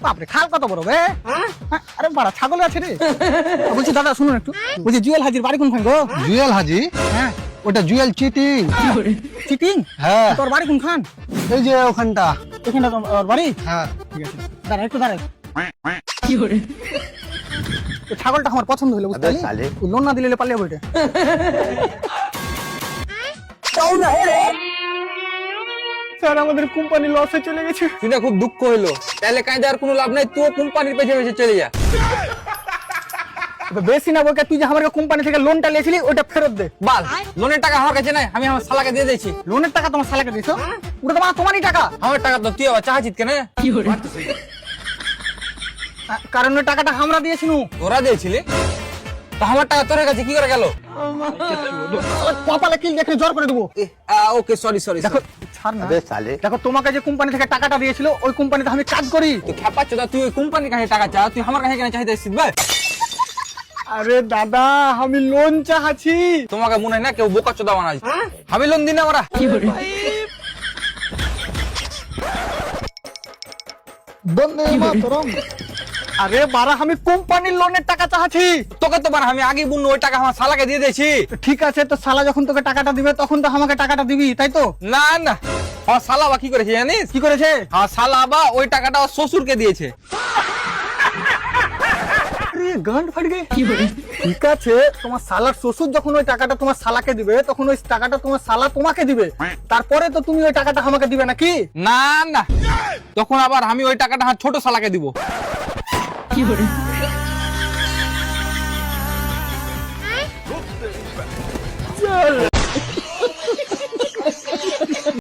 বাপরে খাল কত বড় বে আরে বড় ছাগল আছে রে বলছি দাদা শুনুন একটু বলছি জুয়েল হাজির বাড়ি কোনখান গো জুয়েল হাজি? হ্যাঁ ওটা জুয়েল চিটিং। চিটিং হ্যাঁ তোর বাড়ি কোনখান এই যে ওখানটা। এখানটা তোর বাড়ি হ্যাঁ ঠিক আছে দাঁড়া একটু দাঁড়া এই ছাগলটা আমার পছন্দ হলো বুঝতে পারলি লোন না দিলে পালিয়ে বইটা স্যার আমাদের কোম্পানি লসে চলে গেছে শুনে খুব দুঃখ হইলো, তাহলে কাঁদে আর কোনো লাভ নাই, তুই কোম্পানির পেছনে পেছনে চলে যা। বেশি না বলকে তুই যে আমার কোম্পানি থেকে লোনটা নিয়েছিলি ওটা ফেরত দে বাল, লোনের টাকা আমার কাছে নাই, আমি আমার শালাকে দিয়ে দিয়েছি। লোনের টাকা তোমার শালাকে দিয়েছো ওটা তোমারই টাকা আমার টাকা তো তুই আবার চাচ্ছিস কেন? কারণ ওই টাকাটা আমরা দিয়েছি তোরা দিয়েছিলি তো আমার টাকা তোর কাছে কি করে গেল? কপালে কিল দেখে জ্বর করে দেবো ওকে সরি সরি। দেখো ছাড় না দেখো তোমাকে যে কোম্পানি থেকে টাকাটা দিয়েছিল ওই কোম্পানিতে আমি কাজ করি তুই খেপাচ্ছ না, তুই ওই কোম্পানির কাছে টাকা চা, তুই আমার কাছে কেন চাইতেছিস? ভাই আরে দাদা আমি লোন চাচ্ছি তোমাকে মনে হয় না কেউ বোকা চোদা বানাই, আমি লোন দিন না ওরা। বন্দে মাতরম আরে বারা আমি কোম্পানির লোনের টাকা চাচ্ছি তোকে তো আমি আগে বুনু ওই টাকা আমার শালাকে দিয়ে দিয়েছি। ঠিক আছে তো শালা যখন তোকে টাকাটা দিবে তখন তো আমাকে টাকাটা দিবি তাই তো না না, আমার শালা বা কি করেছে জানিস? কি করেছে আমার শালা বা ওই টাকাটা ওর শ্বশুরকে দিয়েছে। আরে গান্ড ফাট গে ঠিক আছে তোমার শালার শ্বশুর যখন ওই টাকাটা তোমার শালাকে দিবে তখন ওই টাকাটা তোমার শালা তোমাকে দিবে তারপরে তো তুমি ওই টাকাটা আমাকে দিবে নাকি না না, তখন আবার আমি ওই টাকাটা আমার ছোট শালাকে দিব।